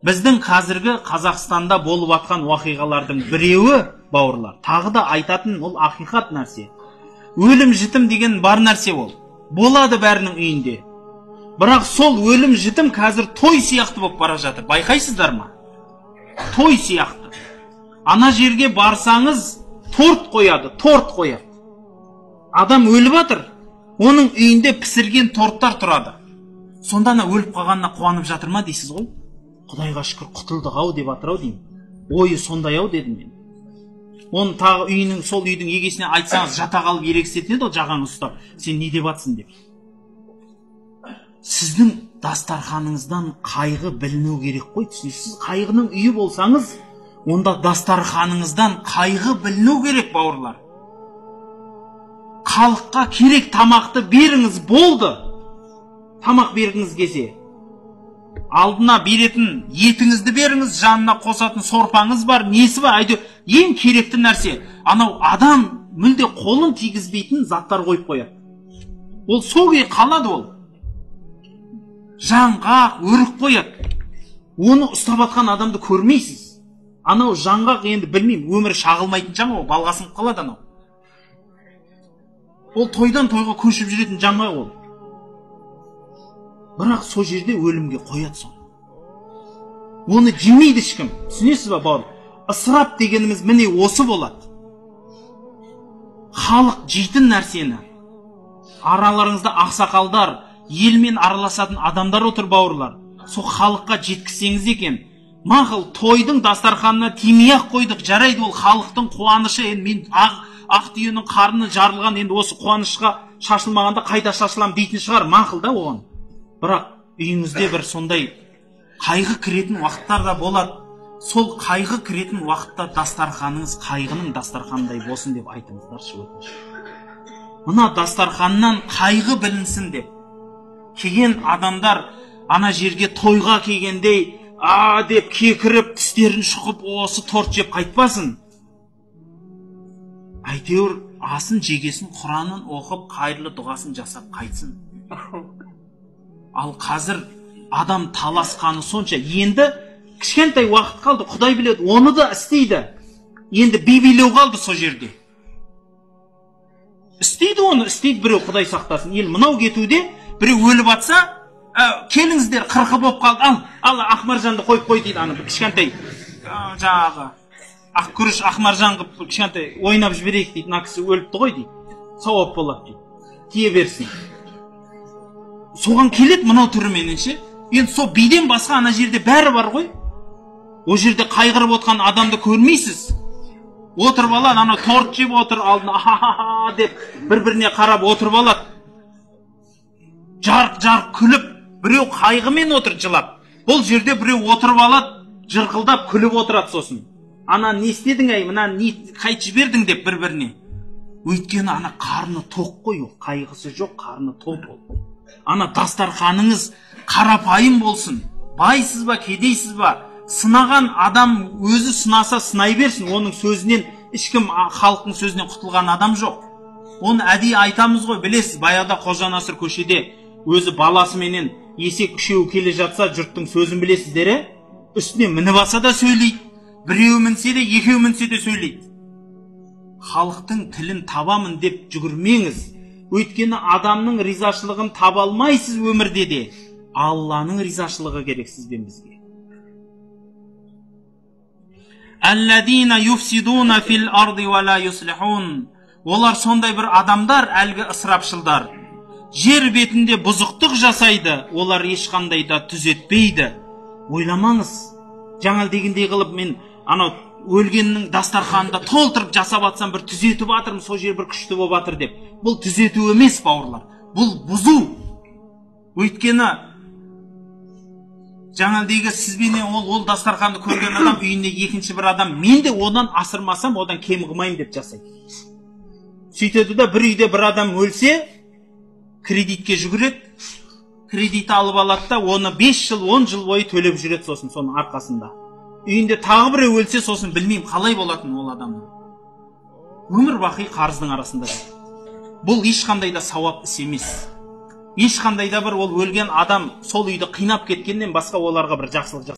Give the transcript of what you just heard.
Біздің қазіргі Қазақстанда болып атқан уақиғалардың біреуі, бауырлар, тағы да айтатын ол ақиқат нәрсе. Өлім жітім деген бар нәрсе ол. Болады бәрінің үйінде. Бірақ сол өлім жітім қазір той сияқты болып бара жатыр. Байқайсыздар ма? Той сияқты. Ана жерге барсаңыз торт қояды, торт қояды. Адам өліп жатыр, оның үйінде пісірген торттар тұрады. Сонда ана өліп қалғанына қуанып жатыр ма дейсіз ғой? Құдайға шүкір құтылдық ау деп жатыр ау деймін. Ойы сондай ау дедім мен. Оны тағы үйінің, сол үйдің егесіне айтсаңыз жата қалып ерегісетін еді ол жағаны ұстап, сен не деп жатсың деп. Сіздің дастарханыңыздан қайғы біліну керек қой. Сіз қайғының үйі болсаңыз, онда дастарханыңыздан қайғы біліну керек, бауырлар. Халыққа керек тамақты беріңіз, болды. Тамақ бергіңіз келсе. Алдына беретін етіңізді беріңіз, жанына қосатын сорпаңыз бар, несі бар, ең керекті нәрсе. Анау адам мүлде қолын тигізбейтін заттар қойып қояды. Ол соғай қалады ол. Жаңғақ, өрік қояды. Оны ұстап атқан адамды көрмейсіз. Анау жаңғақ енді білмеймін, өмірі шағылмайтын жаңа, ол балғасынып қалады анау. Ол тойдан тойға көшіп жүретін жаңа ол. Бірақ сол жерде өлімге қояды соны. Оны жемейді ешкім. Түсінесіз ба, бауыр? Ысырап дегеніміз міне осы болады. Халық жейтін нәрсені. Араларыңызда ақсақалдар, елмен араласатын адамдар отыр, бауырлар. Сол халыққа жеткізсеңіз екен. Мақұл, тойдың дастарханына тимей-ақ қойдық, жарайды, ол халықтың қуанышы. Мен ақ түйенің қарны жарылған, енді осы қуанышқа шашылмағанда қайта шашылам дейтін шығар, мақұл да оған. Бірақ үйіңізде бір сондай қайғы кіретін уақыттар да болады. Сол қайғы кіретін уақытта дастарханыңыз қайғының дастарханындай болсын деп айтыңыздаршы өтініш. Мына дастарханнан қайғы білінсін деп келген адамдар ана жерге тойға келгендей деп кекіріп тістерін шұқып осы торт жеп қайтпасын. Әйтеуір асын жегесін, Құранын оқып, қайырлы дұғасын жасап қайтсын. Ал қазір адам таласқаны сонша, енді кішкентай уақыт қалды, Құдай біледі, оны да істейді. Енді билеу қалды сол жерде. Істейді оны, істейді біреу, Құдай сақтасын. Ел мынау кетуде, біреу өліп атса, келіңіздер, қырқы болып қалды, ал Ақмаржанды қойып қой дейді, аны кішкентай жаңағы ақ күріш Ақмаржан қып кішкентай ойнап жіберейік дейді, мына кісі өліпті ғой дейді, сауап болады дейді, тие берсін. Соған келет мынау түріменен ше. Енді сол биден басқа ана жерде бәрі бар ғой. О жерде қайғырып отқан адамды көрмейсіз. Отырып алады, ана торт жеп отыр, алдына деп бір-біріне қарап отырып алады. Жарқ-жарқ күліп, біреу қайғымен отыр жылап. Бұл жерде біреу отырып алады, жырқылдап күліп отырады сосын. Ана не істедің әй, мына не қайт жібердің деп бір-біріне. Өйткені ана қарны тоқ қой, қайғысы жоқ, қарны тоқ ол. Ана дастарханыңыз қарапайым болсын. Байсыз ба, кедейсіз ба, сынаған адам өзі сынаса сынай берсін. Оның сөзінен, ешкім халықтың сөзінен құтылған адам жоқ. Оны әдейі айтамыз ғой, білесіз, баяғыда Қожа Насыр көшеде өзі баласыменен есек үшеуі келе жатса, жұрттың сөзін білесіздер, үстіне мініп алса да сөйлейді, біреу мінсе де, екеу мінсе де сөйлейді. Халықтың тілін табамын деп жүгірмеңіз. Өйткені адамның ризашылығын таба алмайсыз өмірде де. Алланың ризашылығы керек сізбен бізге. Алладина юфсидуна фил арди ва ла юслихун. Олар сондай бір адамдар, әлгі ысырапшылдар. Жер бетінде бұзықтық жасайды, олар ешқандай да түзетпейді. Ойламаңыз. Жаңал дегендей қылып мен анау өлгеннің дастарханында толтырып жасап атсам бір түзетіп атырмын, сол жер бір күшті болып атыр деп. Бұл түзету емес, бауырлар. Бұл бұзу. Өйткені жаңалдегі сізбенен ол дастарханды көрген адам үйінде екінші бір адам, мен де одан асырмасам, одан кем қылмайым деп жасайды. Сөйтеді де бір үйде бір адам өлсе, кредитке жүгіреді, кредит алып алады да, оны 5 жыл, 10 жыл бойы төлеп жүреді сосын, соның арқасында. Үйінде тағы біреу өлсе, сосын білмеймін қалай болатын ол адамның. Өмір бақи қарыздың арасында. Бұл ешқандай да сауап іс емес. Ешқандай да бір ол өлген адам сол үйді қинап кеткеннен басқа оларға бір жақсылық